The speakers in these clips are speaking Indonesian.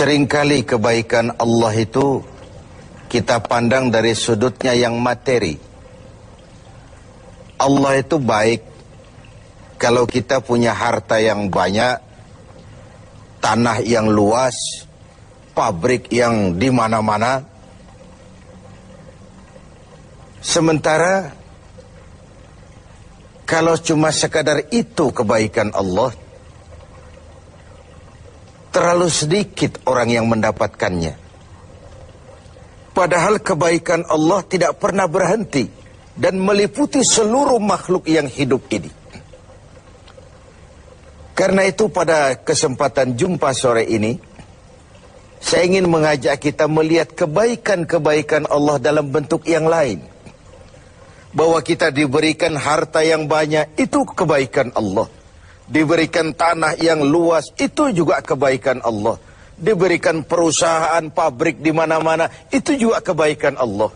Seringkali kebaikan Allah itu kita pandang dari sudutnya yang materi. Allah itu baik kalau kita punya harta yang banyak, tanah yang luas, pabrik yang di mana-mana. Sementara kalau cuma sekadar itu kebaikan Allah, terlalu sedikit orang yang mendapatkannya. Padahal kebaikan Allah tidak pernah berhenti dan meliputi seluruh makhluk yang hidup ini. Karena itu pada kesempatan jumpa sore ini, saya ingin mengajak kita melihat kebaikan-kebaikan Allah dalam bentuk yang lain. Bahwa kita diberikan harta yang banyak, itu kebaikan Allah. Diberikan tanah yang luas, itu juga kebaikan Allah. Diberikan perusahaan, pabrik di mana-mana, itu juga kebaikan Allah.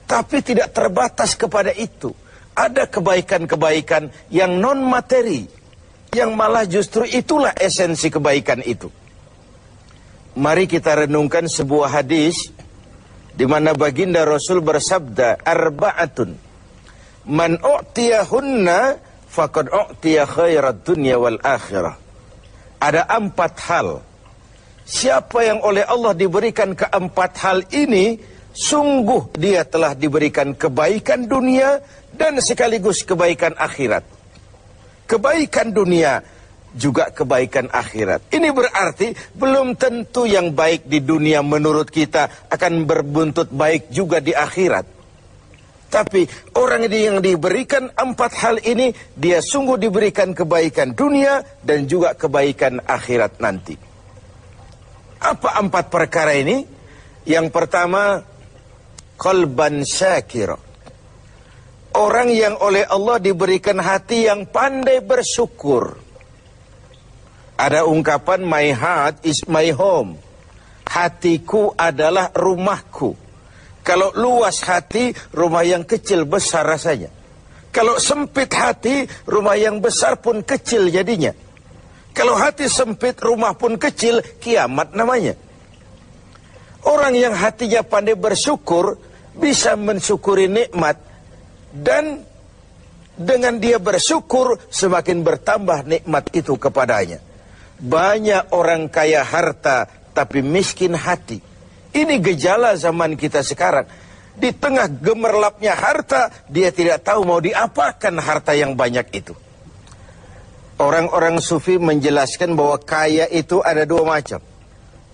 Tapi tidak terbatas kepada itu. Ada kebaikan-kebaikan yang non-materi, yang malah justru itulah esensi kebaikan itu. Mari kita renungkan sebuah hadis di mana baginda Rasul bersabda, arba'atun man u'tiyahunna faqad u'tiya khairat dunya wal akhirah. Ada 4 hal. Siapa yang oleh Allah diberikan ke-4 hal ini, sungguh dia telah diberikan kebaikan dunia dan sekaligus kebaikan akhirat. Kebaikan dunia juga kebaikan akhirat. Ini berarti belum tentu yang baik di dunia menurut kita akan berbuntut baik juga di akhirat. Tapi orang yang diberikan 4 hal ini, dia sungguh diberikan kebaikan dunia dan juga kebaikan akhirat nanti. Apa 4 perkara ini? Yang pertama, qalban syakira. Orang yang oleh Allah diberikan hati yang pandai bersyukur. Ada ungkapan, my heart is my home. Hatiku adalah rumahku. Kalau luas hati, rumah yang kecil besar rasanya. Kalau sempit hati, rumah yang besar pun kecil jadinya. Kalau hati sempit, rumah pun kecil, kiamat namanya. Orang yang hatinya pandai bersyukur, bisa mensyukuri nikmat. Dan dengan dia bersyukur, semakin bertambah nikmat itu kepadanya. Banyak orang kaya harta, tapi miskin hati. Ini gejala zaman kita sekarang. Di tengah gemerlapnya harta, dia tidak tahu mau diapakan harta yang banyak itu. Orang-orang sufi menjelaskan bahwa kaya itu ada 2 macam.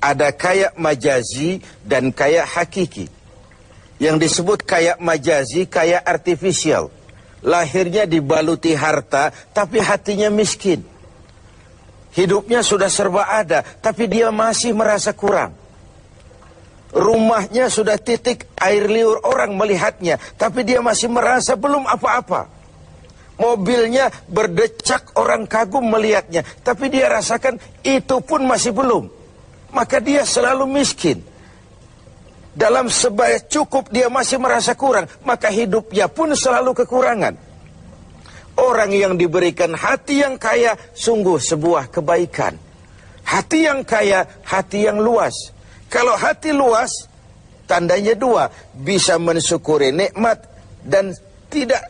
Ada kaya majazi dan kaya hakiki. Yang disebut kaya majazi, kaya artifisial. Lahirnya dibaluti harta, tapi hatinya miskin. Hidupnya sudah serba ada, tapi dia masih merasa kurang. Rumahnya sudah titik air liur orang melihatnya, tapi dia masih merasa belum apa-apa. Mobilnya berdecak orang kagum melihatnya, tapi dia rasakan itu pun masih belum. Maka dia selalu miskin. Dalam sebaya cukup dia masih merasa kurang, maka hidupnya pun selalu kekurangan. Orang yang diberikan hati yang kaya, sungguh sebuah kebaikan. Hati yang kaya, hati yang luas. Kalau hati luas, tandanya 2, bisa mensyukuri nikmat dan tidak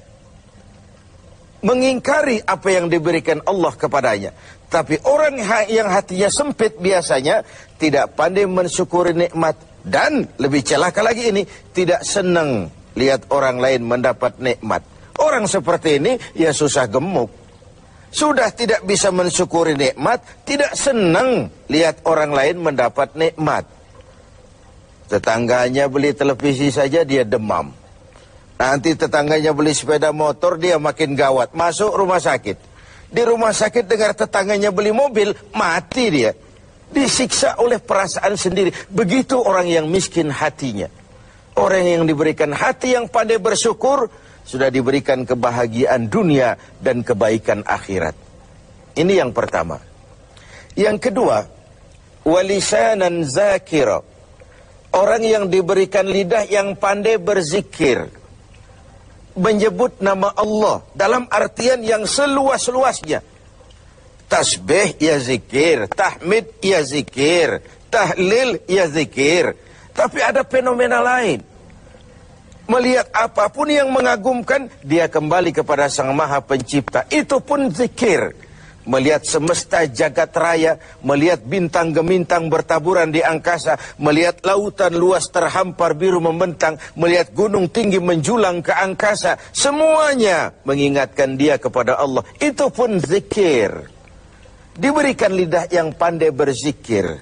mengingkari apa yang diberikan Allah kepadanya. Tapi orang yang hatinya sempit biasanya tidak pandai mensyukuri nikmat. Dan lebih celaka lagi ini, tidak senang lihat orang lain mendapat nikmat. Orang seperti ini ya susah gemuk. Sudah tidak bisa mensyukuri nikmat, tidak senang lihat orang lain mendapat nikmat. Tetangganya beli televisi saja dia demam. Nanti tetangganya beli sepeda motor, dia makin gawat. Masuk rumah sakit. Di rumah sakit dengar tetangganya beli mobil, mati dia. Disiksa oleh perasaan sendiri. Begitu orang yang miskin hatinya. Orang yang diberikan hati yang pandai bersyukur, sudah diberikan kebahagiaan dunia dan kebaikan akhirat. Ini yang pertama. Yang kedua, walisanan zakira. Orang yang diberikan lidah yang pandai berzikir, menyebut nama Allah dalam artian yang seluas-luasnya. Tasbih ya zikir, tahmid ya zikir, tahlil ya zikir. Tapi ada fenomena lain. Melihat apapun yang mengagumkan, dia kembali kepada Sang Maha Pencipta. Itu pun zikir. Melihat semesta jagat raya, melihat bintang gemintang bertaburan di angkasa, melihat lautan luas terhampar biru membentang, melihat gunung tinggi menjulang ke angkasa, semuanya mengingatkan dia kepada Allah. Itu pun zikir. Diberikan lidah yang pandai berzikir,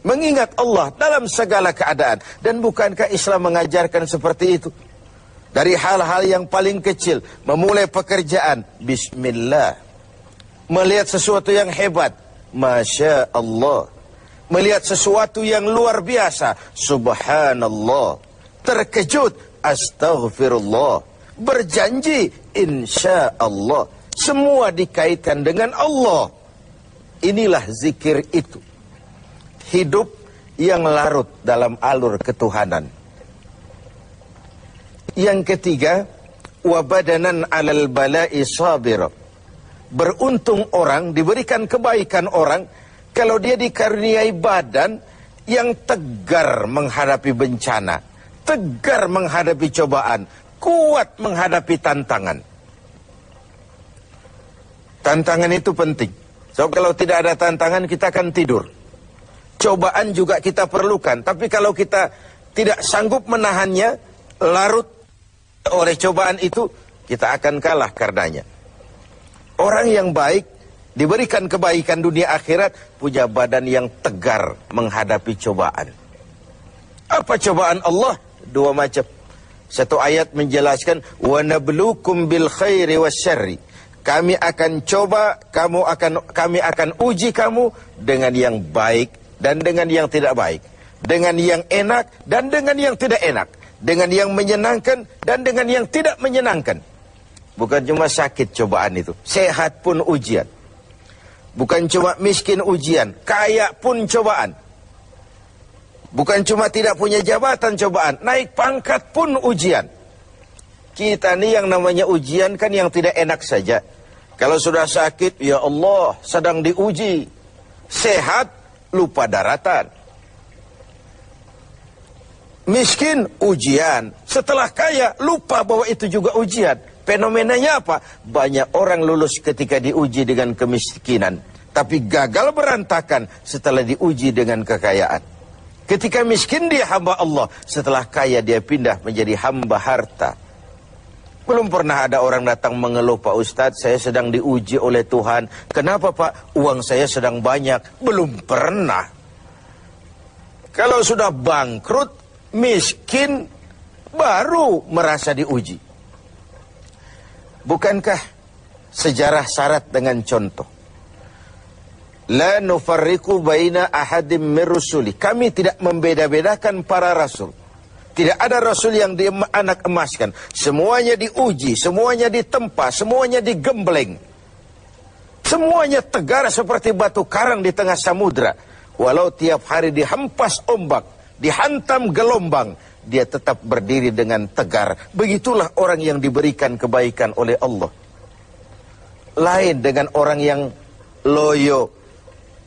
mengingat Allah dalam segala keadaan. Dan bukankah Islam mengajarkan seperti itu? Dari hal-hal yang paling kecil, memulai pekerjaan, bismillah. Melihat sesuatu yang hebat, Masya Allah. Melihat sesuatu yang luar biasa, Subhanallah. Terkejut, Astaghfirullah. Berjanji, Insya Allah. Semua dikaitkan dengan Allah. Inilah zikir itu. Hidup yang larut dalam alur ketuhanan. Yang ketiga, wabadanan alal bala'i sabir. Beruntung orang, diberikan kebaikan orang, kalau dia dikaruniai badan yang tegar menghadapi bencana, tegar menghadapi cobaan, kuat menghadapi tantangan. Tantangan itu penting. So, kalau tidak ada tantangan, kita akan tidur. Cobaan juga kita perlukan. Tapi kalau kita tidak sanggup menahannya, larut oleh cobaan itu, kita akan kalah karenanya. Orang yang baik, diberikan kebaikan dunia akhirat, punya badan yang tegar menghadapi cobaan. Apa cobaan Allah? Dua macam. Satu ayat menjelaskan, وَنَبْلُوكُمْ بِالْخَيْرِ وَالشَّرِّ. Kami akan coba, kami akan uji kamu dengan yang baik dan dengan yang tidak baik. Dengan yang enak dan dengan yang tidak enak. Dengan yang menyenangkan dan dengan yang tidak menyenangkan. Bukan cuma sakit cobaan itu, sehat pun ujian. Bukan cuma miskin ujian, kaya pun cobaan. Bukan cuma tidak punya jabatan cobaan, naik pangkat pun ujian. Kita nih yang namanya ujian kan yang tidak enak saja. Kalau sudah sakit, ya Allah, sedang diuji. Sehat, lupa daratan. Miskin, ujian. Setelah kaya, lupa bahwa itu juga ujian. Fenomenanya apa? Banyak orang lulus ketika diuji dengan kemiskinan, tapi gagal berantakan setelah diuji dengan kekayaan. Ketika miskin dia hamba Allah, setelah kaya dia pindah menjadi hamba harta. Belum pernah ada orang datang mengeluh, Pak Ustadz, saya sedang diuji oleh Tuhan. Kenapa Pak? Uang saya sedang banyak. Belum pernah. Kalau sudah bangkrut, miskin, baru merasa diuji. Bukankah sejarah syarat dengan contoh? La nufarriqu baina ahadim min rusuli. Kami tidak membeda-bedakan para rasul. Tidak ada rasul yang dianak emaskan. Semuanya diuji, semuanya ditempa, semuanya digembleng. Semuanya tegar seperti batu karang di tengah samudra. Walau tiap hari dihempas ombak, dihantam gelombang, dia tetap berdiri dengan tegar. Begitulah orang yang diberikan kebaikan oleh Allah. Lain dengan orang yang loyo,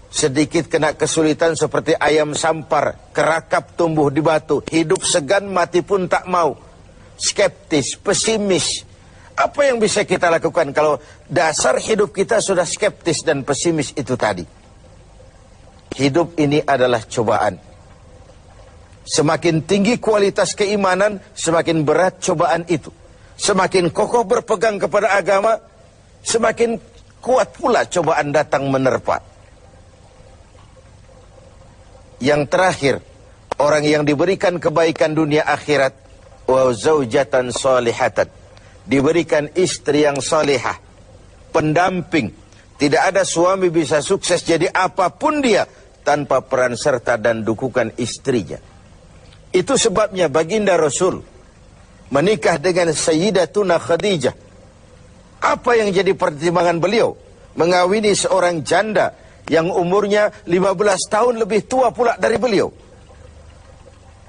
sedikit kena kesulitan seperti ayam sampar, kerakap tumbuh di batu, hidup segan mati pun tak mau. Skeptis, pesimis. Apa yang bisa kita lakukan kalau dasar hidup kita sudah skeptis dan pesimis itu tadi? Hidup ini adalah cobaan. Semakin tinggi kualitas keimanan, semakin berat cobaan itu. Semakin kokoh berpegang kepada agama, semakin kuat pula cobaan datang menerpa. Yang terakhir, orang yang diberikan kebaikan dunia akhirat, wa zaujatan salihatan, diberikan istri yang salihah, pendamping. Tidak ada suami bisa sukses jadi apapun dia tanpa peran serta dan dukungan istrinya. Itu sebabnya baginda Rasul menikah dengan Sayyidatuna Khadijah. Apa yang jadi pertimbangan beliau? Mengawini seorang janda yang umurnya 15 tahun lebih tua pula dari beliau.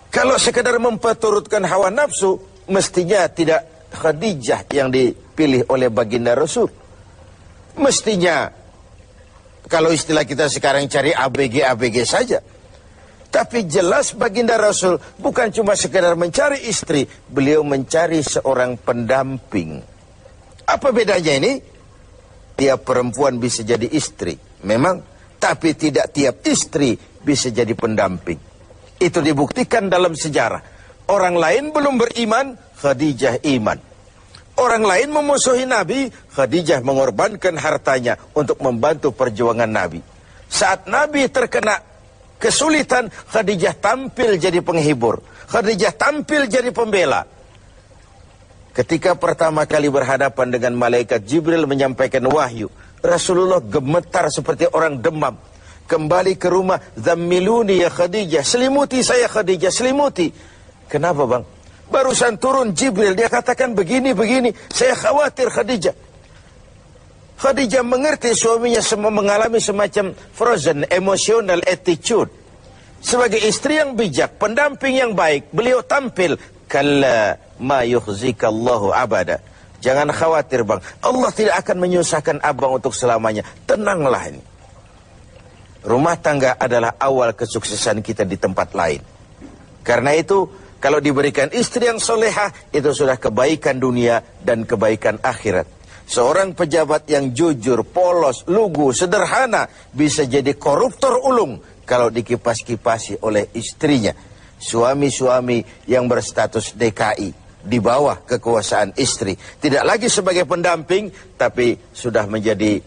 Kalau sekedar memperturutkan hawa nafsu, mestinya tidak Khadijah yang dipilih oleh baginda Rasul. Mestinya Kalau istilah kita sekarang cari ABG saja. Tapi jelas baginda Rasul bukan cuma sekedar mencari istri, beliau mencari seorang pendamping. Apa bedanya ini? Tiap perempuan bisa jadi istri, memang, tapi tidak tiap istri bisa jadi pendamping. Itu dibuktikan dalam sejarah. Orang lain belum beriman, Khadijah iman. Orang lain memusuhi Nabi, Khadijah mengorbankan hartanya untuk membantu perjuangan Nabi. Saat Nabi terkena kesulitan, Khadijah tampil jadi penghibur. Khadijah tampil jadi pembela. Ketika pertama kali berhadapan dengan malaikat Jibril menyampaikan wahyu, Rasulullah gemetar seperti orang demam. Kembali ke rumah, "Zammiluni ya Khadijah." Selimuti saya Khadijah, selimuti. Kenapa bang? Barusan turun Jibril, dia katakan begini. Saya khawatir Khadijah. Khadijah mengerti suaminya mengalami semacam frozen emotional attitude. Sebagai istri yang bijak, pendamping yang baik, beliau tampil, "Kalla ma yukhzikallahu abada." Jangan khawatir bang, Allah tidak akan menyusahkan abang untuk selamanya. Tenanglah ini. Rumah tangga adalah awal kesuksesan kita di tempat lain. Karena itu, kalau diberikan istri yang solehah, itu sudah kebaikan dunia dan kebaikan akhirat. Seorang pejabat yang jujur, polos, lugu, sederhana, bisa jadi koruptor ulung kalau dikipas-kipasi oleh istrinya. Suami-suami yang berstatus DKI, di bawah kekuasaan istri, tidak lagi sebagai pendamping, tapi sudah menjadi